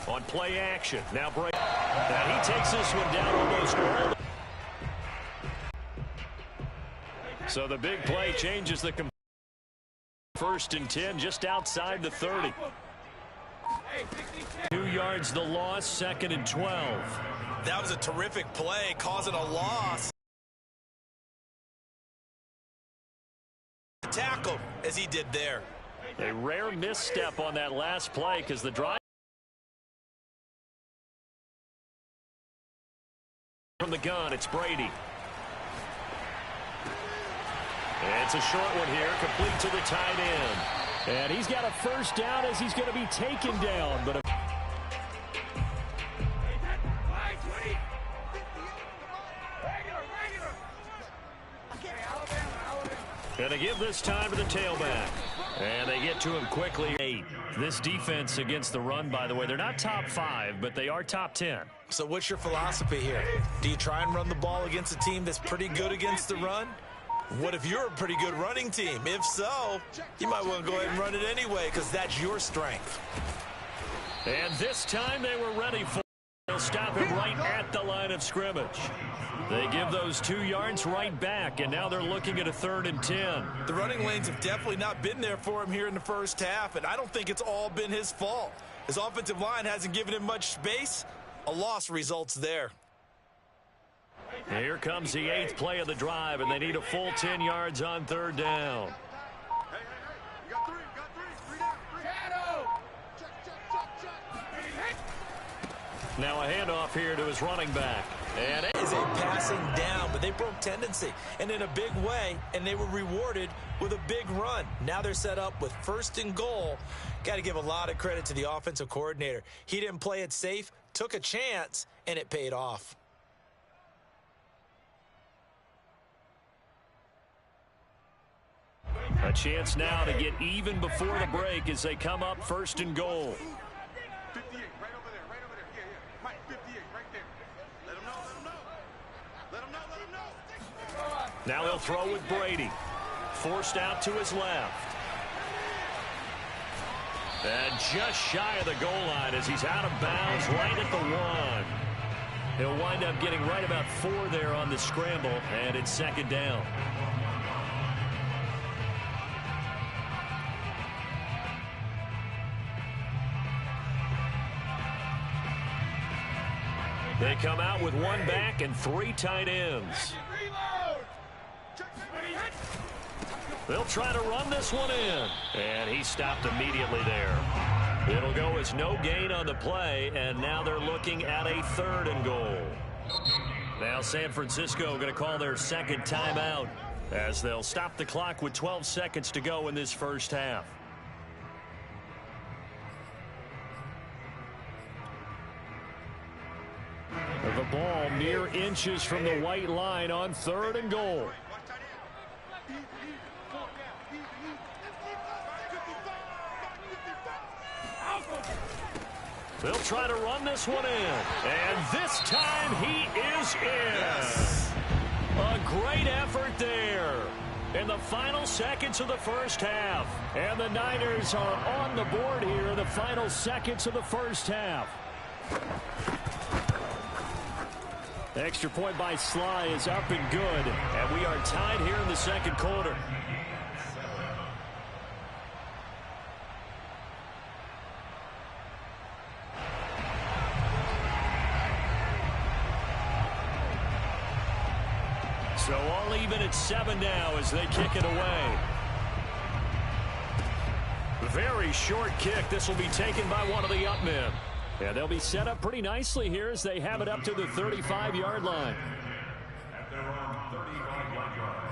On play action. Now Brady. Now he takes this one down almost all. So the big play changes the 1st and 10 just outside the 30. 2 yards the loss, 2nd and 12. That was a terrific play, causing a loss. Tackle as he did there. A rare misstep on that last play because the drive from the gun, it's Brady. It's a short one here, complete to the tight end. And he's got a first down as he's going to be taken down. But and they give this time to the tailback. And they get to him quickly. 8. This defense against the run, by the way, they're not top 5, but they are top 10. So what's your philosophy here? Do you try and run the ball against a team that's pretty good against the run? What if you're a pretty good running team? If so, you might want to go ahead and run it anyway because that's your strength. And this time they were ready for it. They'll stop him right at the line of scrimmage. They give those 2 yards right back, and now they're looking at a 3rd and 10. The running lanes have definitely not been there for him here in the first half, and I don't think it's all been his fault. His offensive line hasn't given him much space. A loss results there. Here comes the 8th play of the drive, and they need a full 10 yards on 3rd down. Now a handoff here to his running back. And it is a passing down, but they broke tendency and in a big way, and they were rewarded with a big run. Now they're set up with 1st and goal. Got to give a lot of credit to the offensive coordinator. He didn't play it safe, took a chance, and it paid off. A chance now to get even before the break as they come up 1st and goal. 58, right over there, right over there. Yeah, yeah. Mike, 58, right there. Let him know, let him know. Let him know, let him know. Now he'll throw with Brady. Forced out to his left. And just shy of the goal line as he's out of bounds right at the 1. He'll wind up getting right about 4 there on the scramble, and it's 2nd down. They come out with 1 back and 3 tight ends. They'll try to run this one in. And he stopped immediately there. It'll go as no gain on the play, and now they're looking at a 3rd and goal. Now San Francisco going to call their 2nd timeout as they'll stop the clock with 12 seconds to go in this first half. The ball mere inches from the white line on 3rd and goal. They'll try to run this one in. And this time he is in. Yes. A great effort there in the final seconds of the first half. And the Niners are on the board here in the final seconds of the first half. Extra point by Sly is up and good. And we are tied here in the 2nd quarter. So all even at 7 now as they kick it away. Very short kick. This will be taken by one of the up men. Yeah, they'll be set up pretty nicely here as they have it up to the 35-yard line. At their own 35-yard line.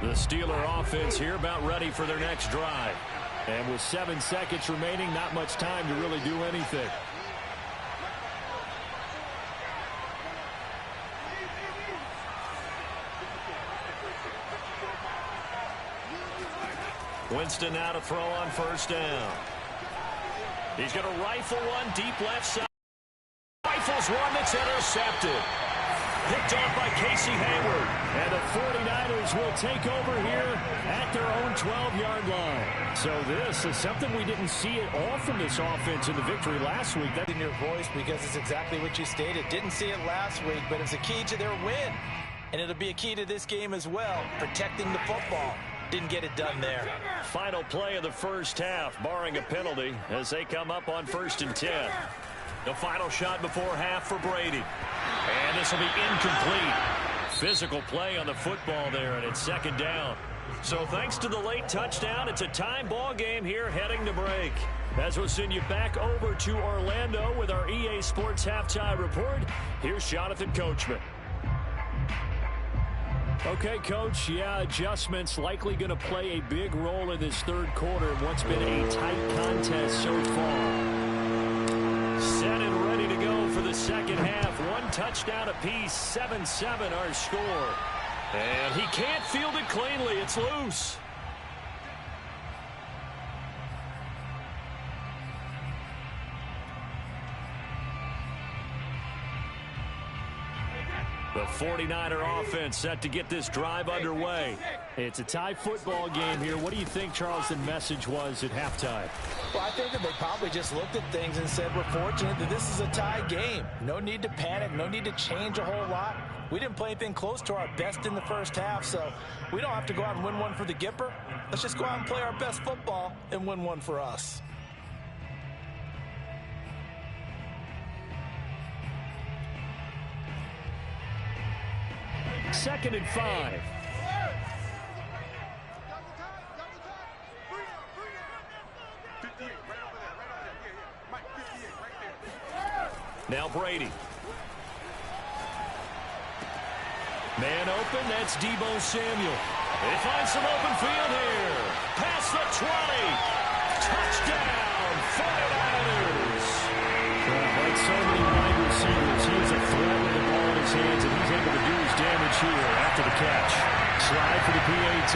The Steeler offense here about ready for their next drive. And with 7 seconds remaining, not much time to really do anything. Winston now to throw on 1st down. He's going to rifle one deep left side. Rifles one that's intercepted. Picked off by Casey Hayward. And the 49ers will take over here at their own 12-yard line. So this is something we didn't see at all from this offense in the victory last week. In your voice, because it's exactly what you stated. Didn't see it last week, but it's a key to their win. And it'll be a key to this game as well, protecting the football. Didn't get it done there. Final play of the first half, barring a penalty, as they come up on 1st and 10. The final shot before half for Brady. And this will be incomplete. Physical play on the football there, and it's 2nd down. So thanks to the late touchdown, it's a tie ball game here heading to break. As we'll send you back over to Orlando with our EA Sports Halftime Report, here's Jonathan Coachman. Okay, Coach, adjustments likely going to play a big role in this third quarter in what's been a tight contest so far. Set and ready to go for the second half. 1 touchdown apiece, 7-7 our score. And he can't field it cleanly. It's loose. The 49er offense set to get this drive underway. It's a tie football game here. What do you think, Charles, the message was at halftime? Well, I think that they probably just looked at things and said, we're fortunate that this is a tie game. No need to panic. No need to change a whole lot. We didn't play anything close to our best in the first half, so we don't have to go out and win one for the Gipper. Let's just go out and play our best football and win one for us. Second and 5. Now Brady. Man open, that's Deebo Samuel. They find some open field here. Past the 20. Touchdown, 49ers. Like so many wide receivers, he is a threat with the ball in his hands, and he's able to do his damage here after the catch. Slide for the PAT.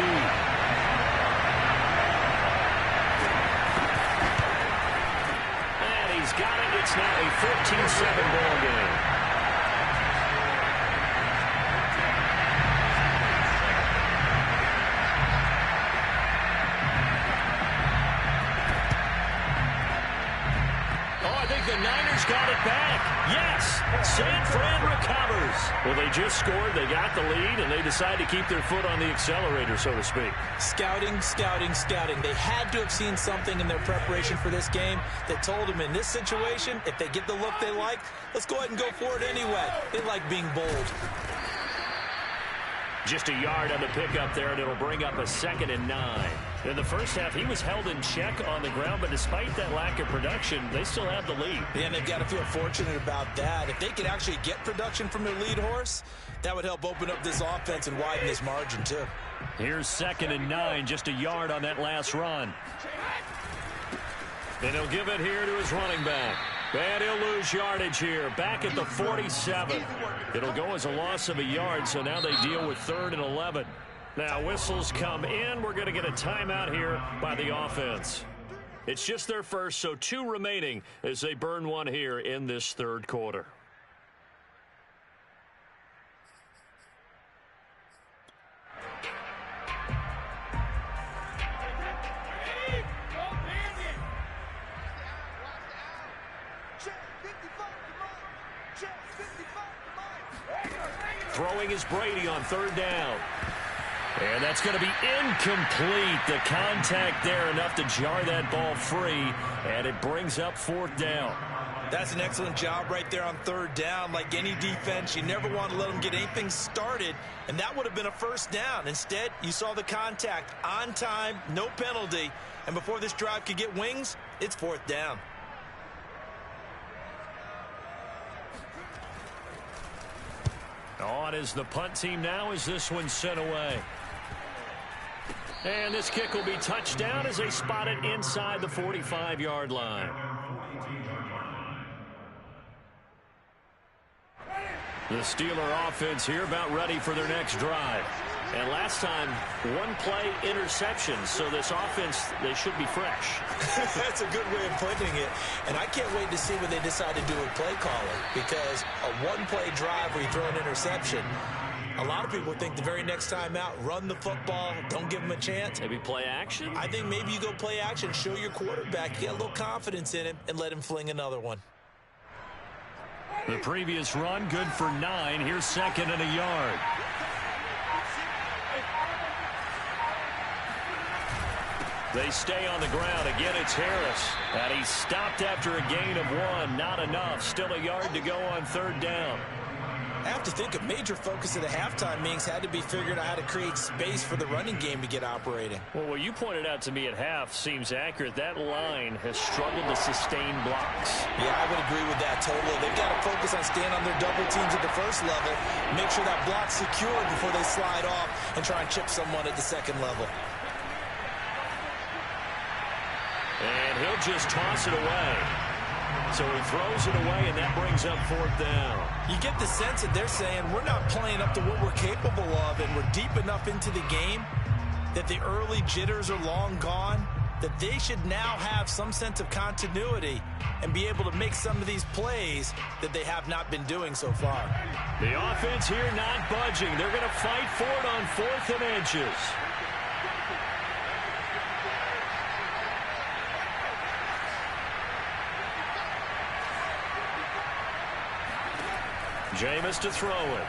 And he's got it. It's now a 14-7 ball game. The Niners got it back. Yes, San Fran recovers. Well, they just scored. They got the lead, and they decide to keep their foot on the accelerator, so to speak. Scouting, scouting, scouting. They had to have seen something in their preparation for this game that told them in this situation, if they get the look they like, let's go ahead and go for it anyway. They like being bold. Just a yard on the pickup there, and it'll bring up a 2nd and 9. In the first half, he was held in check on the ground, but despite that lack of production, they still have the lead. Yeah, and they've got to feel fortunate about that. If they could actually get production from their lead horse, that would help open up this offense and widen this margin, too. Here's 2nd and 9, just a yard on that last run. And he'll give it here to his running back. And he'll lose yardage here, back at the 47. It'll go as a loss of a yard, so now they deal with 3rd and 11. Now whistles come in. We're going to get a timeout here by the offense. It's just their first, so 2 remaining as they burn one here in this third quarter. Throwing is Brady on 3rd down. And that's going to be incomplete. The contact there enough to jar that ball free, and it brings up 4th down. That's an excellent job right there on 3rd down. Like any defense, you never want to let them get anything started, and that would have been a 1st down. Instead, you saw the contact on time, no penalty, and before this drive could get wings, it's 4th down. On is the punt team now as this one's sent away. And this kick will be touched down as they spot it inside the 45-yard line. The Steeler offense here about ready for their next drive. And last time, one play interception. So this offense, they should be fresh. That's a good way of putting it. And I can't wait to see what they decide to do with play calling, because a one-play drive where you throw an interception, a lot of people think the very next time out, run the football, don't give them a chance. Maybe play action? I think maybe you go play action, show your quarterback, get a little confidence in him, and let him fling another one. The previous run, good for 9. Here's 2nd and a yard. They stay on the ground. Again, it's Harris. And he's stopped after a gain of 1. Not enough. Still a yard to go on 3rd down. I have to think a major focus of the halftime meetings had to be figuring out how to create space for the running game to get operating. Well, what you pointed out to me at half seems accurate. That line has struggled to sustain blocks. Yeah, I would agree with that totally. They've got to focus on staying on their double teams at the first level, make sure that block's secured before they slide off and try and chip someone at the second level. And he'll just toss it away. So he throws it away, and that brings up 4th down. You get the sense that they're saying we're not playing up to what we're capable of, and we're deep enough into the game that the early jitters are long gone, that they should now have some sense of continuity and be able to make some of these plays that they have not been doing so far. The offense here not budging. They're going to fight for it on 4th and inches. Jameis to throw it.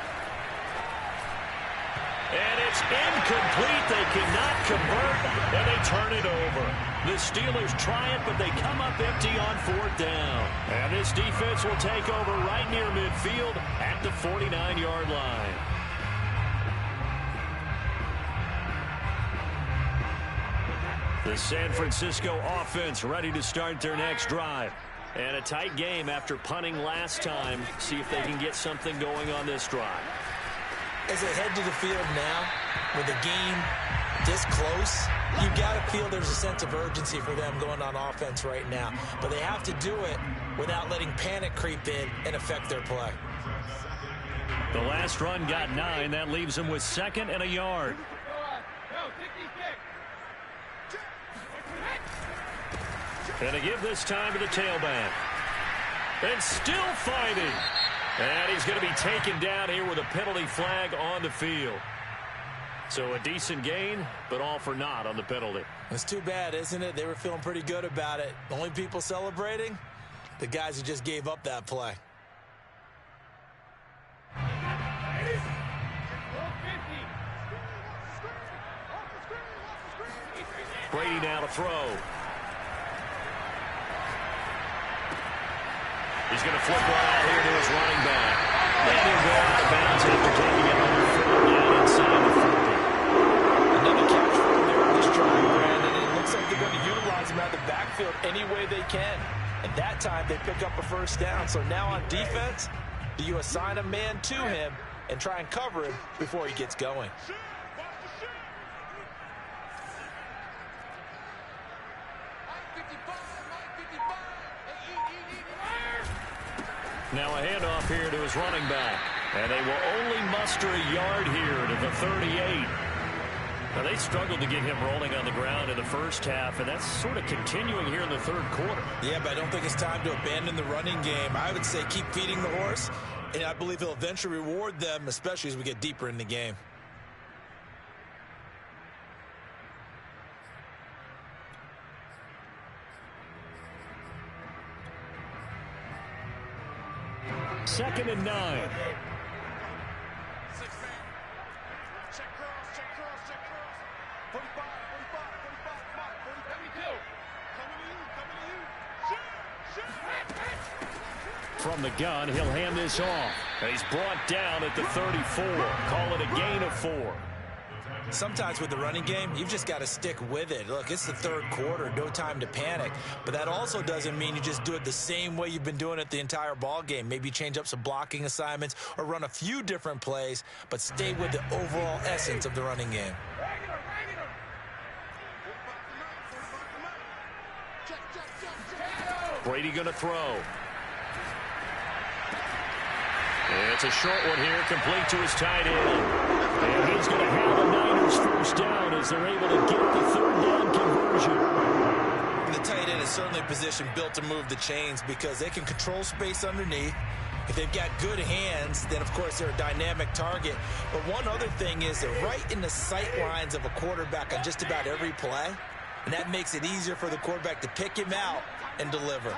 And it's incomplete. They cannot convert, and they turn it over. The Steelers try it, but they come up empty on 4th down. And this defense will take over right near midfield at the 49-yard line. The San Francisco offense ready to start their next drive. And a tight game after punting last time. See if they can get something going on this drive. As they head to the field now, with the game this close, you got to feel there's a sense of urgency for them going on offense right now. But they have to do it without letting panic creep in and affect their play. The last run got 9. That leaves them with 2nd and a yard. And to give this time to the tailback. And still fighting. And he's going to be taken down here with a penalty flag on the field. So a decent gain, but all for naught on the penalty. It's too bad, isn't it? They were feeling pretty good about it. The only people celebrating, the guys who just gave up that play. Brady now to throw. He's going to flip one out here to his running back. And he'll go out of bounds after taking it on 4th down inside the 40. Another catch for him there on this drive, Brandon. And it looks like they're going to utilize him out of the backfield any way they can. And that time they pick up a 1st down. So now on defense, do you assign a man to him and try and cover him before he gets going? Now a handoff here to his running back. And they will only muster a yard here to the 38. Now they struggled to get him rolling on the ground in the first half, and that's sort of continuing here in the 3rd quarter. Yeah, but I don't think it's time to abandon the running game. I would say keep feeding the horse, and I believe he'll eventually reward them, especially as we get deeper in the game. Second and 9. Check cross, check cross, check cross. 45, 45, 45, 42. Coming to you, shoot. From the gun, he'll hand this off. He's brought down at the 34. Call it a gain of 4. Sometimes with the running game, you've just got to stick with it. Look, it's the 3rd quarter, no time to panic. But that also doesn't mean you just do it the same way you've been doing it the entire ball game. Maybe change up some blocking assignments or run a few different plays, but stay with the overall essence of the running game. Brady going to throw. It's a short one here, complete to his tight end. And he's going to have a Niners first down as they're able to get the third down conversion. The tight end is certainly a position built to move the chains because they can control space underneath. If they've got good hands, then, of course, they're a dynamic target. But one other thing is they're right in the sight lines of a quarterback on just about every play, and that makes it easier for the quarterback to pick him out and deliver.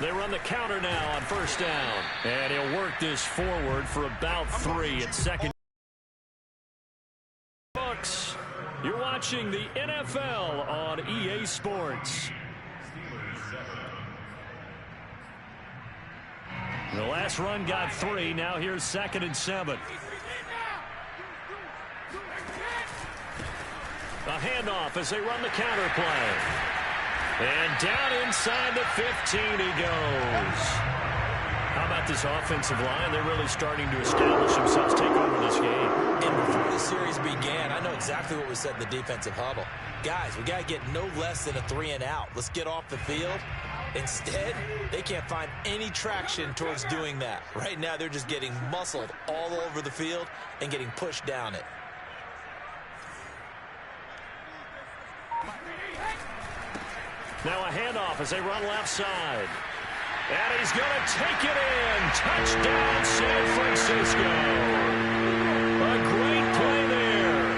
They run the counter now on first down. And he'll work this forward for about 3. It's second. Bucks, you're watching the NFL on EA Sports. The last run got 3. Now here's 2nd and 7. A handoff as they run the counter play. And down inside the 15 he goes. How about this offensive line? They're really starting to establish themselves, take over this game. And before the series began, I know exactly what we said in the defensive huddle. Guys, we got to get no less than a 3 and out. Let's get off the field. Instead, they can't find any traction towards doing that. Right now, they're just getting muscled all over the field and getting pushed down it. Now a handoff as they run left side. And he's going to take it in. Touchdown, San Francisco. A great play there.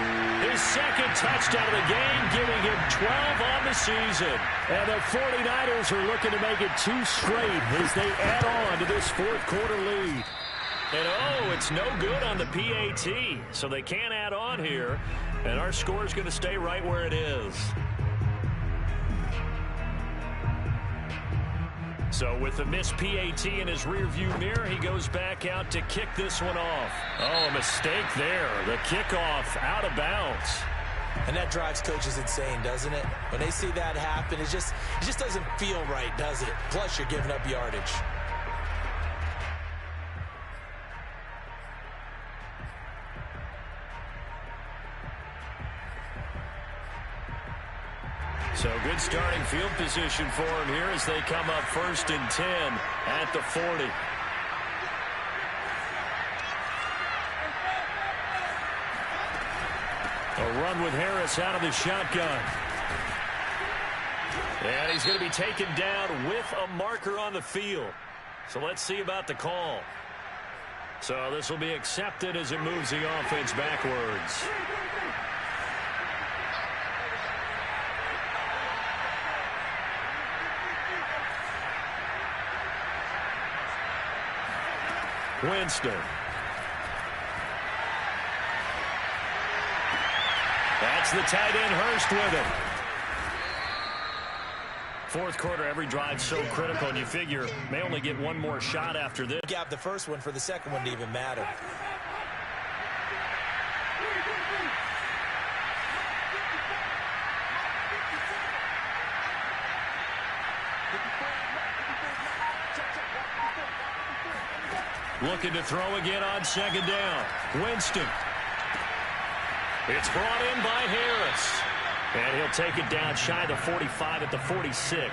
His 2nd touchdown of the game, giving him 12 on the season. And the 49ers are looking to make it 2 straight as they add on to this 4th quarter lead. And it's no good on the PAT. So they can't add on here. And our score is going to stay right where it is. So with the missed PAT in his rearview mirror, he goes back out to kick this one off. Oh, a mistake there. The kickoff out of bounds. And that drives coaches insane, doesn't it? When they see that happen, it just doesn't feel right, does it? Plus, you're giving up yardage. So good starting field position for him here as they come up 1st and 10 at the 40. A run with Harris out of the shotgun. And he's going to be taken down with a marker on the field. So let's see about the call. So this will be accepted as it moves the offense backwards. Winston. That's the tight end Hurst with it. 4th quarter, every drive so critical, and you figure may only get one more shot after this. Gap the first one for the second one to even matter. Looking to throw again on 2nd down. Winston. It's brought in by Harris. And he'll take it down shy of the 45 at the 46.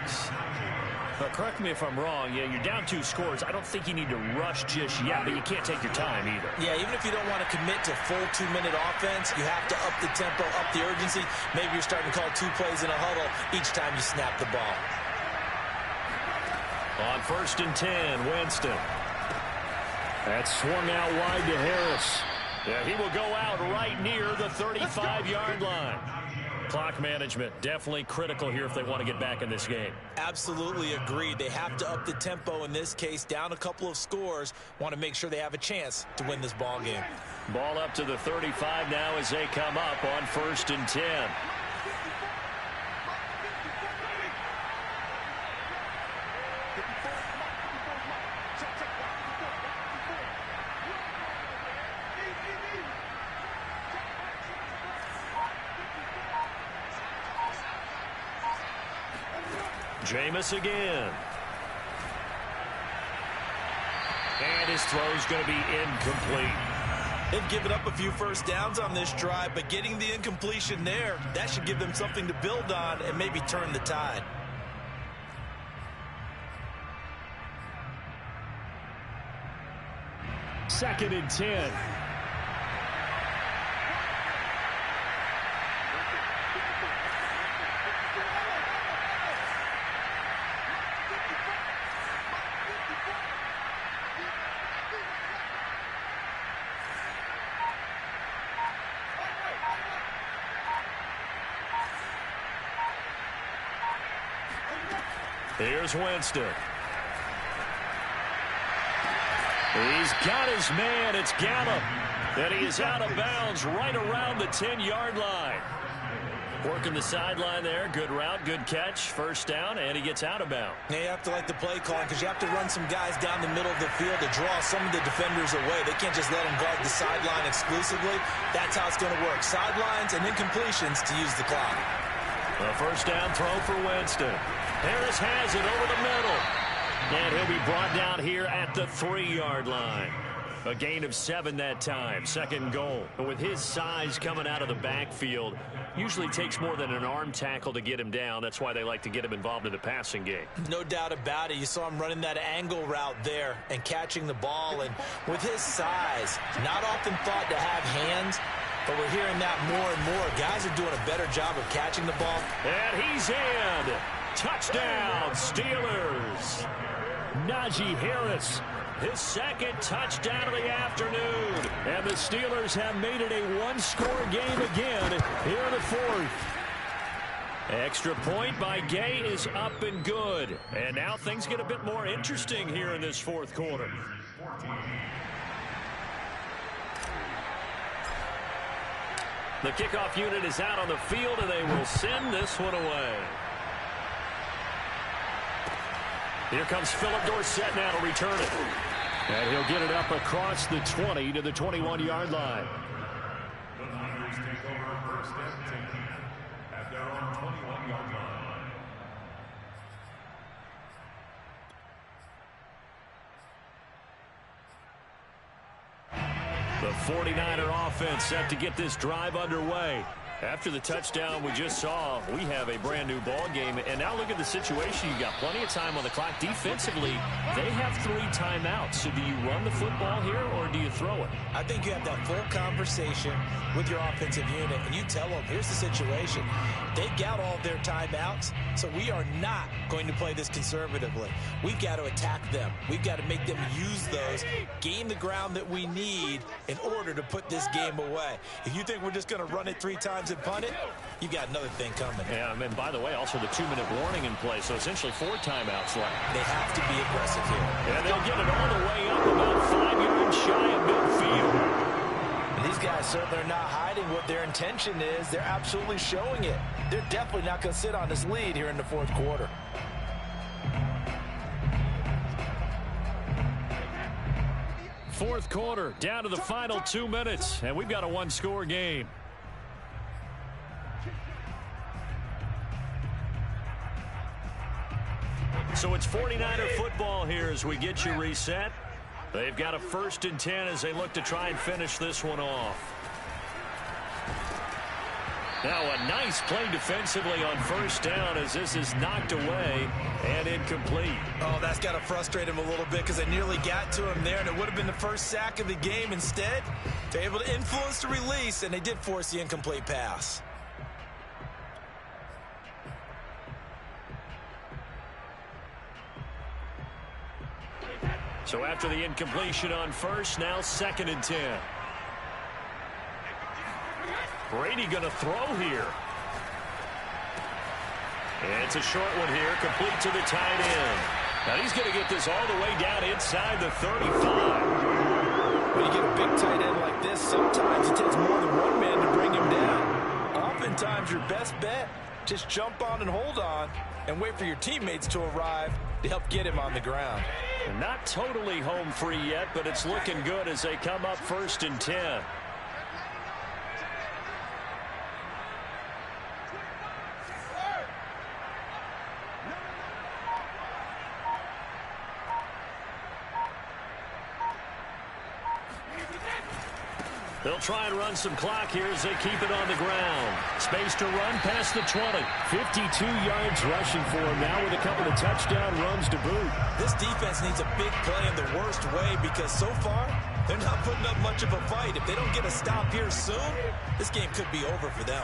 Now, correct me if I'm wrong. Yeah, you're down 2 scores. I don't think you need to rush just yet, but you can't take your time either. Yeah, even if you don't want to commit to full 2-minute offense, you have to up the tempo, up the urgency. Maybe you're starting to call 2 plays in a huddle each time you snap the ball. On 1st and 10, Winston. That's swung out wide to Harris. Yeah, he will go out right near the 35-yard line. Clock management definitely critical here if they want to get back in this game. Absolutely agreed. They have to up the tempo in this case, down a couple of scores. Want to make sure they have a chance to win this ball game. Ball up to the 35 now as they come up on 1st and 10. Jameis again. And his throw's going to be incomplete. They've given up a few first downs on this drive, but getting the incompletion there, that should give them something to build on and maybe turn the tide. 2nd and 10. Here's Winston. He's got his man. It's Gallup. And he is out of bounds right around the 10-yard line. Working the sideline there. Good route, good catch. First down, and he gets out of bounds. Now you have to like the play calling because you have to run some guys down the middle of the field to draw some of the defenders away. They can't just let them guard the sideline exclusively. That's how it's going to work. Sidelines and incompletions to use the clock. A first down throw for Winston. Harris has it over the middle. And he'll be brought down here at the 3-yard line. A gain of 7 that time. 2nd goal. But with his size coming out of the backfield, usually takes more than an arm tackle to get him down. That's why they like to get him involved in the passing game. No doubt about it. You saw him running that angle route there and catching the ball. And with his size, not often thought to have hands, but we're hearing that more and more. Guys are doing a better job of catching the ball. And he's in. Touchdown, Steelers. Najee Harris, his 2nd touchdown of the afternoon. And the Steelers have made it a one-score game again here in the 4th. Extra point by Gay is up and good. And now things get a bit more interesting here in this 4th quarter. The kickoff unit is out on the field, and they will send this one away. Here comes Philip Dorsett now to return it. And he'll get it up across the 20 to the 21-yard line. The Niners take over 1st and 10 at their own 21-yard line. The 49er offense set to get this drive underway. After the touchdown we just saw, we have a brand new ball game. And now look at the situation. You've got plenty of time on the clock. Defensively, they have 3 timeouts. So do you run the football here or do you throw it? I think you have that full conversation with your offensive unit, and you tell them, here's the situation. They got all of their timeouts, so we are not going to play this conservatively. We've got to attack them. We've got to make them use those, gain the ground that we need in order to put this game away. If you think we're just going to run it 3 times and punt it, you've got another thing coming. Yeah, and by the way, also the 2-minute warning in play, so essentially 4 timeouts left. They have to be aggressive here. And they'll get it all the way up about 5 yards shy of midfield. And these guys certainly are not hiding what their intention is. They're absolutely showing it. They're definitely not going to sit on this lead here in the 4th quarter. Fourth quarter, down to the final 2 minutes, and we've got a one-score game. So it's 49er football here as we get you reset. They've got a 1st and 10 as they look to try and finish this one off. Now a nice play defensively on 1st down as this is knocked away and incomplete. Oh, that's got to frustrate him a little bit because they nearly got to him there, and it would have been the first sack of the game. Instead, they're able to influence the release, and they did force the incomplete pass. So after the incompletion on 1st, now 2nd and 10. Brady going to throw here. And it's a short one here, complete to the tight end. Now he's going to get this all the way down inside the 35. When you get a big tight end like this, sometimes it takes more than one man to bring him down. Oftentimes your best bet, just jump on and hold on and wait for your teammates to arrive to help get him on the ground. Not totally home free yet, but it's looking good as they come up 1st and 10. They'll try and run some clock here as they keep it on the ground. Space to run past the 20. 52 yards rushing for him now with a couple of touchdown runs to boot. This defense needs a big play in the worst way because so far They're not putting up much of a fight. If they don't get a stop here soon, this game could be over for them.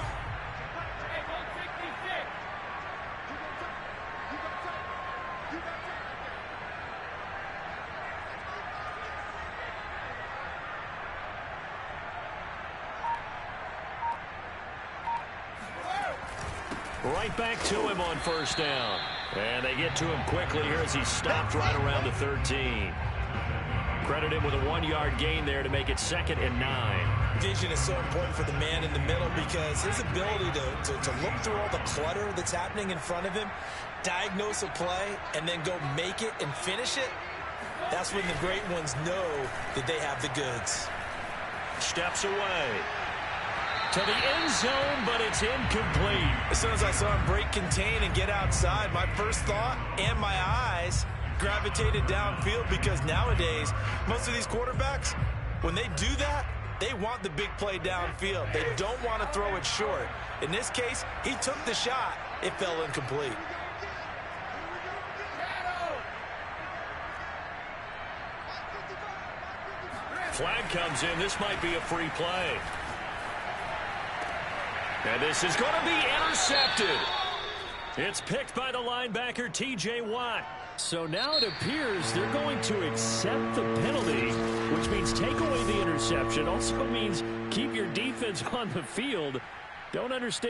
Right back to him on first down. And they get to him quickly here as he's stopped right around the 13. Credit him with a 1-yard gain there to make it 2nd and 9. Vision is so important for the man in the middle because his ability to look through all the clutter that's happening in front of him, diagnose a play, and then go make it and finish it, that's when the great ones know that they have the goods. Steps away to the end zone, but it's incomplete. As soon as I saw him break contain and get outside, my first thought and my eyes gravitated downfield because nowadays, most of these quarterbacks, when they do that, they want the big play downfield. They don't want to throw it short. In this case, he took the shot. It fell incomplete. Flag comes in. This might be a free play. And this is going to be intercepted. It's picked by the linebacker, T.J. Watt. So now it appears they're going to accept the penalty, which means take away the interception. Also means keep your defense on the field. Don't understand.